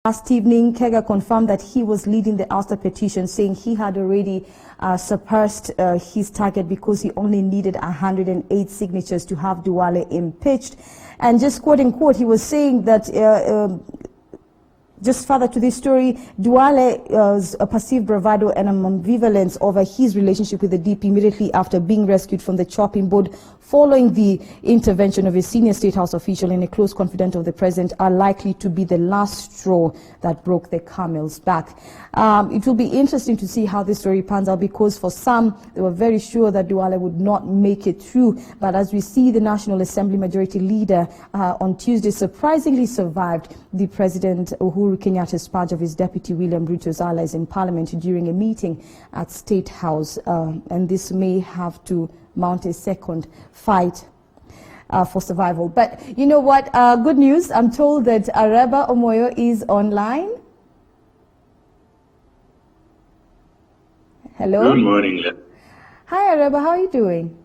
Last evening, Kega confirmed that he was leading the ouster petition, saying he had already surpassed his target because he only needed 108 signatures to have Duale impeached. And just quote unquote, he was saying that just further to this story, Duale's perceived bravado and ambivalence over his relationship with the DP immediately after being rescued from the chopping board following the intervention of a senior State House official and a close confidant of the president are likely to be the last straw that broke the camel's back. It will be interesting to see how this story pans out, because for some, they were very sure that Duale would not make it through. But as we see, the National Assembly Majority Leader on Tuesday surprisingly survived the President Uhuru Kenyatta's purge of his deputy William Ruto's allies in Parliament during a meeting at State House. And this may have to mount a second fight for survival. But you know what? Good news. I'm told that Areba Omoyo is online. Hello. Good morning. Hi, Areba. How are you doing?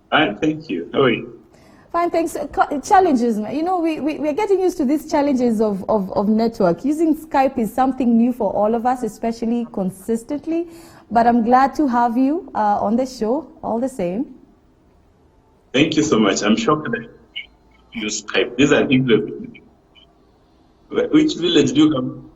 Fine, thank you. How are you? Fine, thanks. Challenges, you know, we're getting used to these challenges of network. Using Skype is something new for all of us, especially consistently. But I'm glad to have you on the show, all the same. Thank you so much. I'm shocked that you use Skype. These are people. Which village do you come?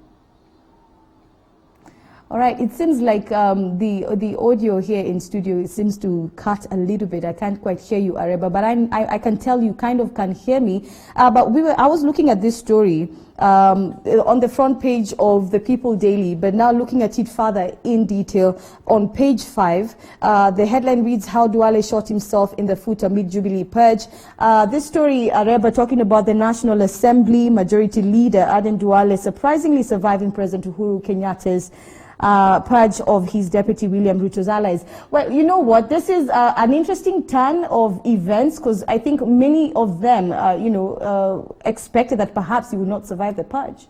All right, it seems like the audio here in studio seems to cut a little bit. I can't quite hear you, Areba, but I can tell you kind of can hear me. But I was looking at this story on the front page of the People Daily, but now looking at it further in detail on page 5, the headline reads, "How Duale shot himself in the foot amid Jubilee purge." This story, Areba, talking about the National Assembly Majority Leader Aden Duale surprisingly surviving President Uhuru Kenyatta's purge of his deputy William Ruto's allies. Well, you know what? This is an interesting turn of events, because I think many of them, expected that perhaps he would not survive the purge.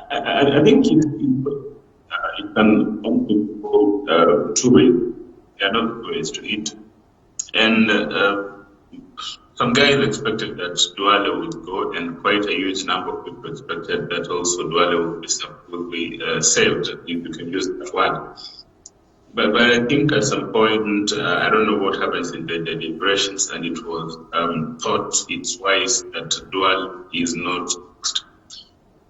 I think it can go two ways. There are not ways to it. And some guys expected that Duale would go, and quite a huge number of people expected that also Duale would be saved, if you can use that word. But I think at some point, I don't know what happens in the deliberations, and it was thought it's wise that Duale is not fixed.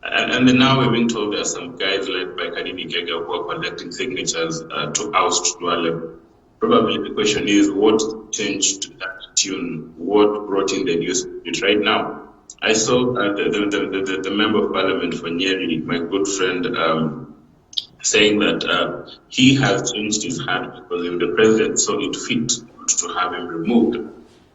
And then now we've been told there are some guys led by Kanini Kega who are collecting signatures to oust Duale. Probably the question is, what changed that tune? What brought in the new spirit? Right now, I saw the member of parliament for Nyeri, my good friend, saying that he has changed his hand because if the president saw it fit to have him removed,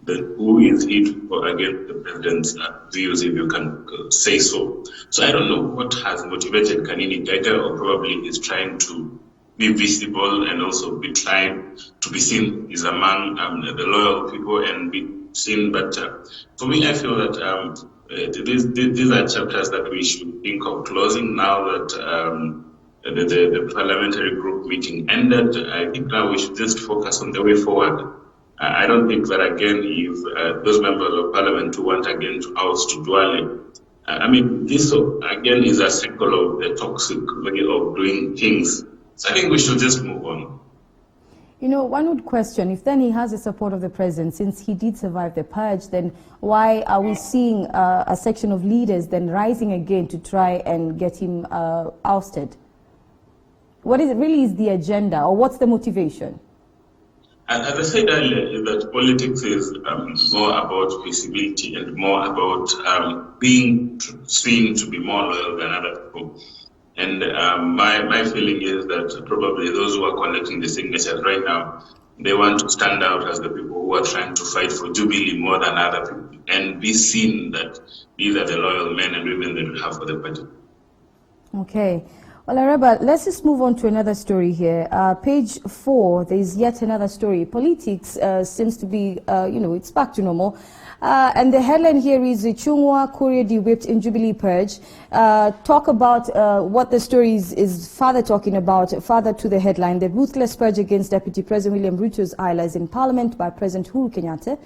then who is it for against the president's views, if you can say so. So I don't know what has motivated Kanini Kega, or probably is trying to be visible and also be trying to be seen is among the loyal people and be seen. But for me, I feel that these are chapters that we should think of closing now that the parliamentary group meeting ended. I think now we should just focus on the way forward. I don't think that, again, if those members of parliament who want again to oust Duale, I mean, this again is a cycle of the toxic way of doing things. So I think we should just move on. You know, one would question, if then he has the support of the president, since he did survive the purge, then why are we seeing a section of leaders then rising again to try and get him ousted? What really is the agenda, or what's the motivation? As I said earlier, is that politics is more about visibility and more about being seen to be more loyal than other people. And my feeling is that probably those who are collecting the signatures right now, they want to stand out as the people who are trying to fight for Jubilee more than other people, and be seen that these are the loyal men and women that we have for the party. Okay. Well, Areba, let's just move on to another story here. Page 4, there is yet another story. Politics seems to be, it's back to normal. And the headline here is Chungwa Kuria de-whipped in Jubilee purge. Talk about what the story is further talking about, further to the headline, the ruthless purge against Deputy President William Ruto's allies in Parliament by President Uhuru Kenyatta.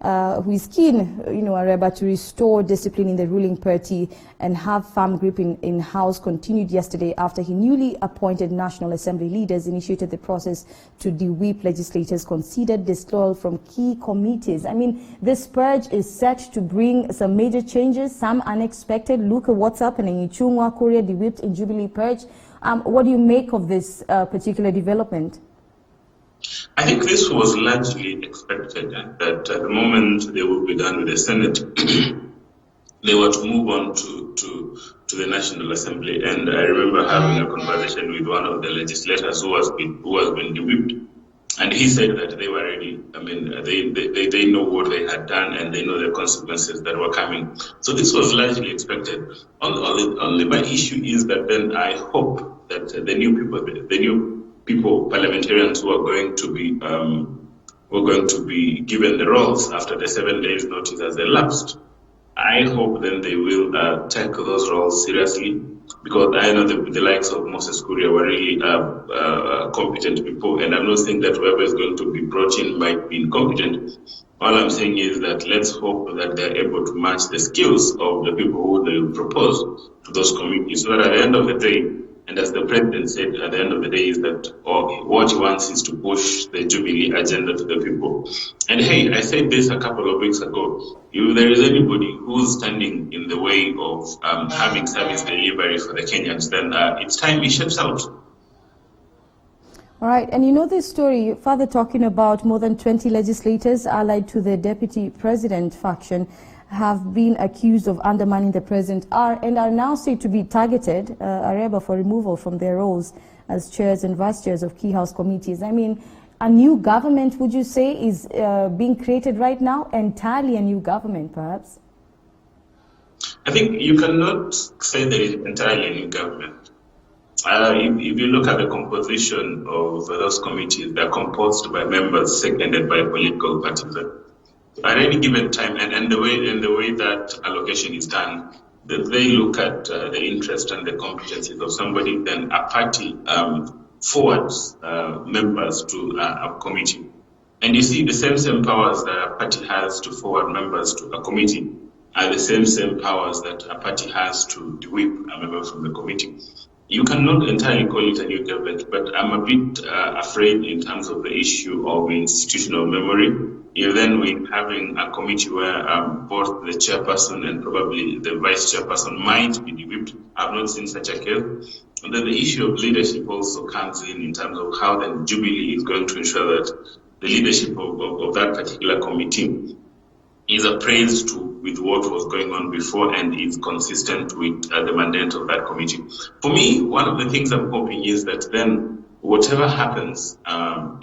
who is keen, Areba, to restore discipline in the ruling party and have firm grip in House, continued yesterday after he newly appointed National Assembly leaders initiated the process to de-whip legislators considered disloyal from key committees. I mean, this purge is set to bring some major changes, some unexpected. Look at what's happening in Chungwa, Korea, de-whipped in Jubilee purge. What do you make of this particular development? I think this was largely expected, that the moment they would be done with the Senate, they were to move on to the National Assembly. And I remember having a conversation with one of the legislators who has been de-whipped, and he said that they were ready. I mean, they know what they had done, and they know the consequences that were coming. So this was largely expected. Only my issue is that then I hope that the new people, parliamentarians who are going to be given the roles after the 7 days notice has elapsed, I hope then they will take those roles seriously, because I know the likes of Moses Kuria were really competent people, and I'm not saying that whoever is going to be brought in might be incompetent. All I'm saying is that let's hope that they're able to match the skills of the people who they will propose to those committees, so that at the end of the day, and as the president said, at the end of the day, is that what he wants is to push the Jubilee agenda to the people. And hey, I said this a couple of weeks ago. If there is anybody who's standing in the way of having service delivery for the Kenyans, then it's time he ships out. All right, and you know this story, further talking about more than 20 legislators allied to the deputy president faction have been accused of undermining the president and are now said to be targeted, Areba, for removal from their roles as chairs and vice chairs of key House committees. I mean, a new government, would you say, is being created right now? Entirely a new government, perhaps? I think you cannot say there is entirely a new government. If you look at the composition of those committees, they're composed by members seconded by political parties. At any given time, and the way that allocation is done, that they look at the interest and the competencies of somebody, then a party forwards members to a committee. And you see, the same powers that a party has to forward members to a committee are the same powers that a party has to de-whip a member from the committee. You cannot entirely call it a new government, but I'm a bit afraid in terms of the issue of institutional memory. Then we're having a committee where both the chairperson and probably the vice chairperson might be de-whipped. I've not seen such a case. And then the issue of leadership also comes in terms of how the Jubilee is going to ensure that the leadership of that particular committee is appraised with what was going on before and is consistent with the mandate of that committee. For me, one of the things I'm hoping is that then whatever happens,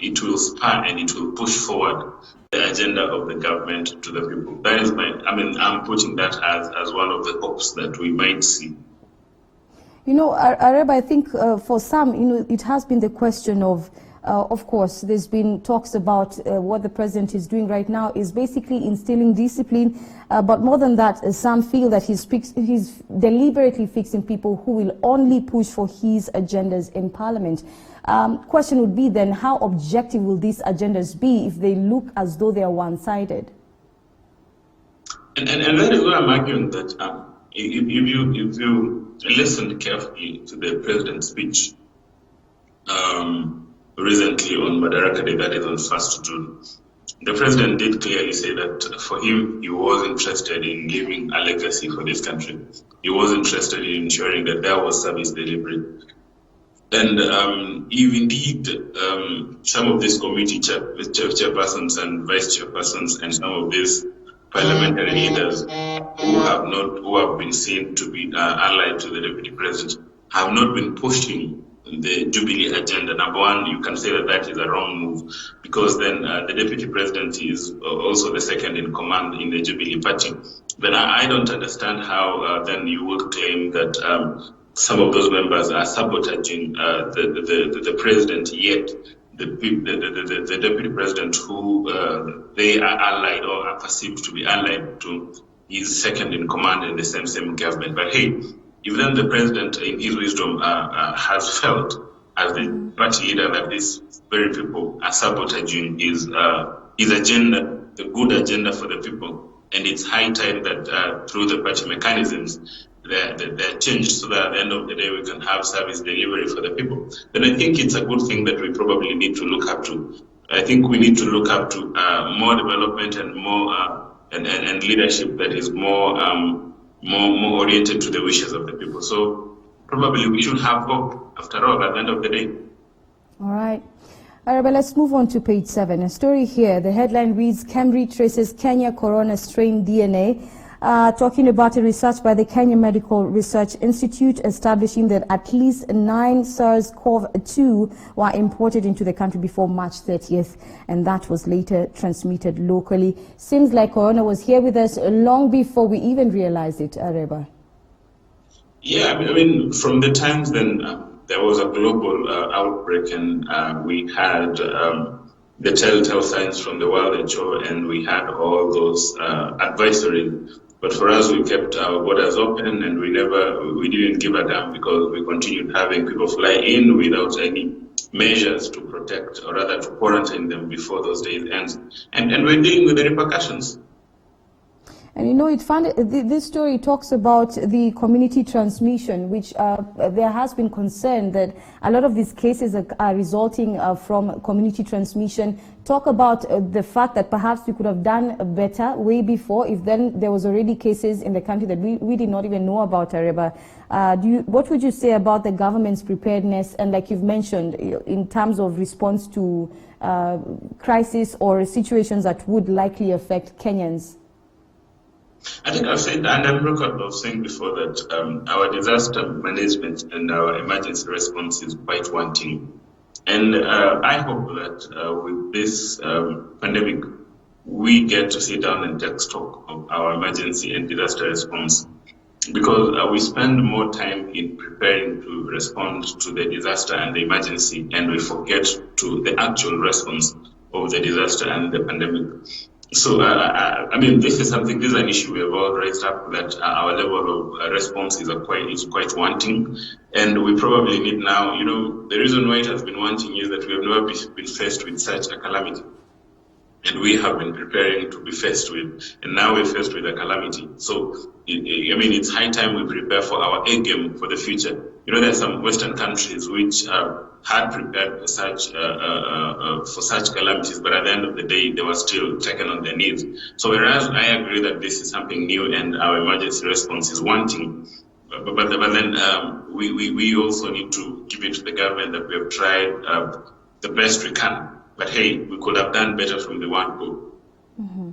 it will spur and it will push forward the agenda of the government to the people. That is I'm putting that as one of the hopes that we might see. Areba, I think for some, it has been the question of course, there's been talks about what the president is doing right now is basically instilling discipline. But more than that, some feel that he's deliberately fixing people who will only push for his agendas in parliament. Question would be then, how objective will these agendas be if they look as though they are one-sided? And that is why I'm arguing that if you listened carefully to the president's speech, recently on Madaraka Day, that is on 1st June, the president did clearly say that for him, he was interested in leaving a legacy for this country. He was interested in ensuring that there was service delivery. And if indeed some of these committee chairpersons and vice chairpersons and some of these parliamentary leaders who have been seen to be allied to the deputy president have not been pushing the Jubilee agenda, number one, you can say that is a wrong move, because then the deputy president is also the second in command in the Jubilee party. Then I don't understand how then you would claim that some of those members are sabotaging the president, yet the deputy president who they are allied or are perceived to be allied to is second in command in the same government. But hey, if then the president, in his wisdom, has felt as the party leader that these very people are sabotaging his agenda, the good agenda for the people. And it's high time that through the party mechanisms, they're changed so that at the end of the day we can have service delivery for the people. Then I think it's a good thing that we probably need to look up to. I think we need to look up to more development and more and leadership that is more oriented to the wishes of the people. So probably we should have hope after all at the end of the day. All right. Araba, let's move on to page 7. A story here. The headline reads, KEMRI traces Kenya corona strain DNA. Talking about a research by the Kenya Medical Research Institute establishing that at least 9 SARS-CoV-2 were imported into the country before March 30th, and that was later transmitted locally. Seems like corona was here with us long before we even realized it, Araba. Yeah, I mean, from the times then, there was a global outbreak, and we had the telltale signs from the World WHO, and we had all those advisories. But for us, we kept our borders open, and we didn't give a damn, because we continued having people fly in without any measures to protect, or rather to quarantine them before those days end. And we're dealing with the repercussions. And you know, this story talks about the community transmission, which there has been concern that a lot of these cases are resulting from community transmission. Talk about the fact that perhaps we could have done better way before, if then there was already cases in the country that we did not even know about, Araba. What would you say about the government's preparedness, and like you've mentioned, in terms of response to crisis or situations that would likely affect Kenyans? I think I've said, and I'm record of saying before, that our disaster management and our emergency response is quite wanting. And I hope that with this pandemic, we get to sit down and take stock of our emergency and disaster response, because we spend more time in preparing to respond to the disaster and the emergency, and we forget to the actual response of the disaster and the pandemic. So, I mean, this is an issue we have all raised up, that our level of response is quite wanting. And we probably need now, you know, the reason why it has been wanting is that we have never been faced with such a calamity. And we have been preparing to be faced with, and now we're faced with a calamity. So, I mean, it's high time we prepare for our A game for the future. You know, there are some Western countries which had prepared for such calamities, but at the end of the day, they were still taken on their knees. So whereas I agree that this is something new and our emergency response is wanting, but then we also need to give it to the government that we have tried the best we can. But hey, we could have done better from the one go. Mm-hmm.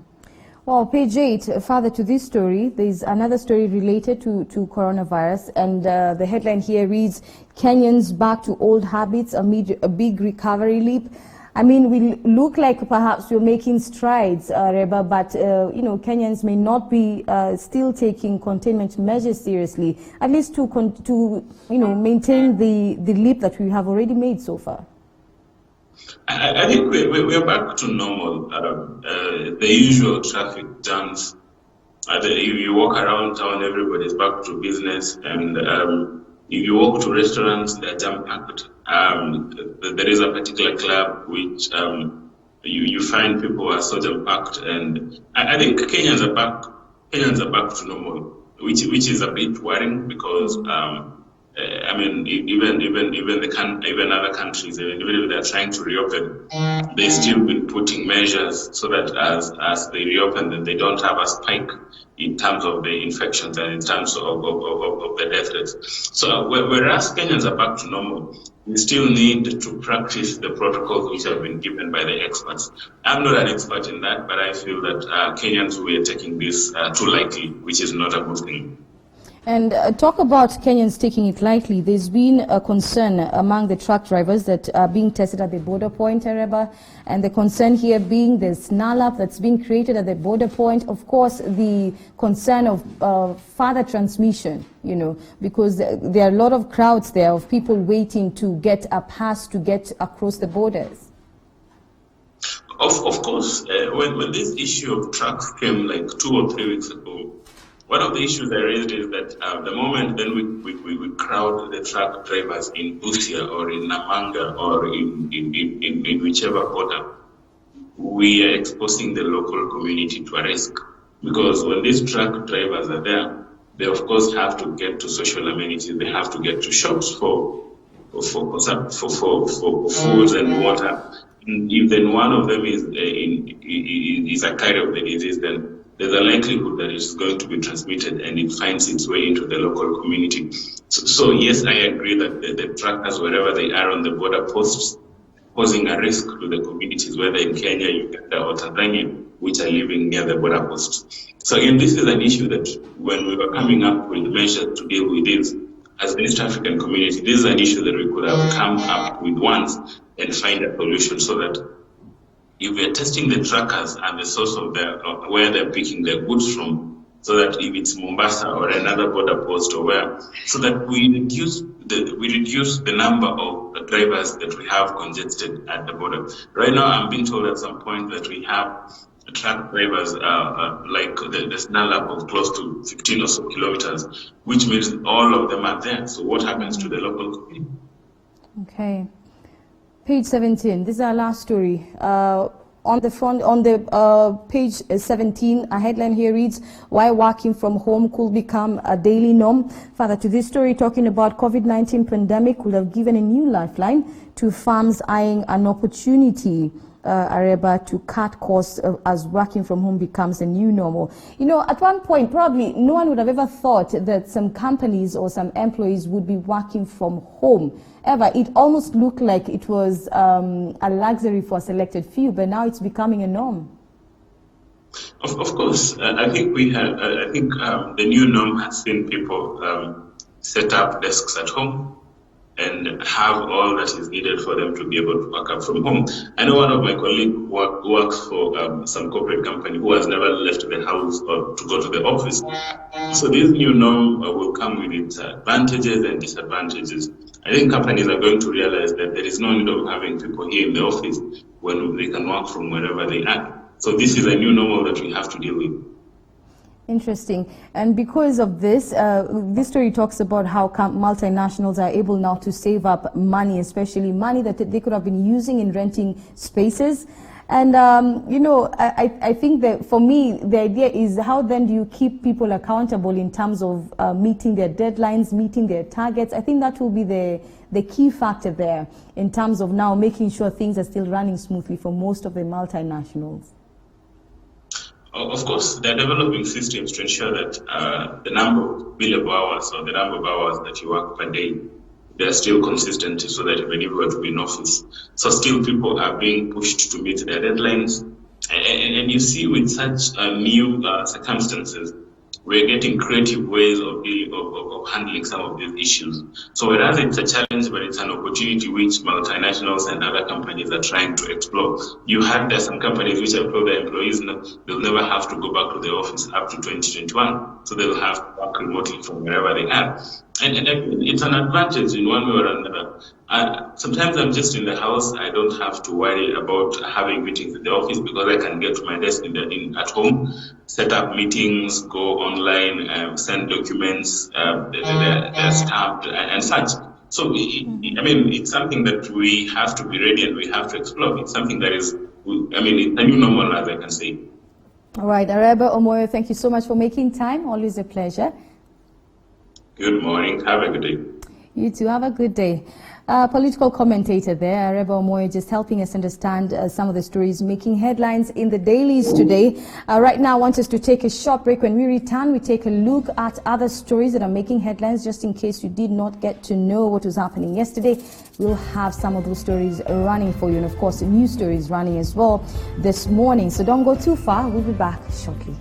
Well, page 8, further to this story, there's another story related to coronavirus, and the headline here reads, Kenyans back to old habits amid a big recovery leap. I mean, we look like perhaps we're making strides, Reba, but you know, Kenyans may not be still taking containment measures seriously, at least to you know, maintain the leap that we have already made so far. I think we're back to normal. The usual traffic jams. You walk around town, everybody's back to business, and if you walk to restaurants, they're jam-packed. There is a particular club which you find people are so jam-packed, and I think Kenyans are back to normal, which is a bit worrying, because I mean, even other countries, even if they're trying to reopen, they've still been putting measures so that as they reopen, then they don't have a spike in terms of the infections and in terms of the death rates. So whereas Kenyans are back to normal, we still need to practice the protocols which have been given by the experts. I'm not an expert in that, but I feel that Kenyans were taking this too lightly, which is not a good thing. And talk about Kenyans taking it lightly. There's been a concern among the truck drivers that are being tested at the border point, Araba, and the concern here being the snarl-up that's being created at the border point. Of course, the concern of further transmission, you know, because there are a lot of crowds there of people waiting to get a pass to get across the borders. Of course, when this issue of trucks came like 2 or 3 weeks ago, one of the issues I raised is that the moment then we crowd the truck drivers in Busia or in Namanga or in whichever border, we are exposing the local community to a risk. Because when these truck drivers are there, they of course have to get to social amenities. They have to get to shops for foods and water. And if then one of them is a carrier of the disease, then there's a likelihood that it's going to be transmitted and it finds its way into the local community. So yes, I agree that the truckers, wherever they are on the border posts, posing a risk to the communities, whether in Kenya, Uganda, or Tanzania, which are living near the border posts. So again, this is an issue that when we were coming up with measures to deal with this, as the East African community, this is an issue that we could have come up with once and find a solution, so that if we are testing the truckers and the source of where they're picking their goods from, so that if it's Mombasa or another border post or where, so that we reduce the number of drivers that we have congested at the border. Right now, I'm being told at some point that we have truck drivers like the snarl up of close to 15 or so kilometers, which means all of them are there. So what happens to the local community? Okay. Page 17, this is our last story. On page 17, a headline here reads, "Why working from home could become a daily norm." Further to this story, talking about COVID-19 pandemic would have given a new lifeline to farms eyeing an opportunity, Areba, to cut costs as working from home becomes a new normal. You know, at one point, probably no one would have ever thought that some companies or some employees would be working from home. Ever, it almost looked like it was a luxury for a selected few, but now it's becoming a norm. Of course, I think the new norm has seen people set up desks at home and have all that is needed for them to be able to work up from home. I know one of my colleagues works for some corporate company who has never left the house or to go to the office. So this new norm will come with its advantages and disadvantages. I think companies are going to realize that there is no need of having people here in the office when they can work from wherever they are. So this is a new normal that we have to deal with. Interesting. And because of this, this story talks about how multinationals are able now to save up money, especially money that they could have been using in renting spaces. And, you know, I think that for me, the idea is how then do you keep people accountable in terms of meeting their deadlines, meeting their targets? I think that will be the key factor there in terms of now making sure things are still running smoothly for most of the multinationals. Of course, they're developing systems to ensure that the number of billable hours or the number of hours that you work per day, they're still consistent, so that when you go to be in office. So still people are being pushed to meet their deadlines. And you see with such new circumstances, we're getting creative ways of handling some of these issues. So whereas it's a challenge, but it's an opportunity which multinationals and other companies are trying to explore. You had there some companies which have told their employees they'll never have to go back to the office up to 2021. So they'll have to work remotely from wherever they are. And it's an advantage in one way or another. Sometimes I'm just in the house. I don't have to worry about having meetings in the office because I can get to my desk at home, set up meetings, go online, send documents, they're stamped and such. So, I mean, it's something that we have to be ready and we have to explore. It's something that is, I mean, it's a new normal, as I can say. All right, Areba Omoyo, thank you so much for making time. Always a pleasure. Good morning. Have a good day. You too. Have a good day. Political commentator there, Areba Omoyo, just helping us understand some of the stories making headlines in the dailies today. Right now, I want us to take a short break. When we return, we take a look at other stories that are making headlines, just in case you did not get to know what was happening yesterday. We'll have some of those stories running for you, and of course, the news stories running as well this morning. So don't go too far. We'll be back shortly.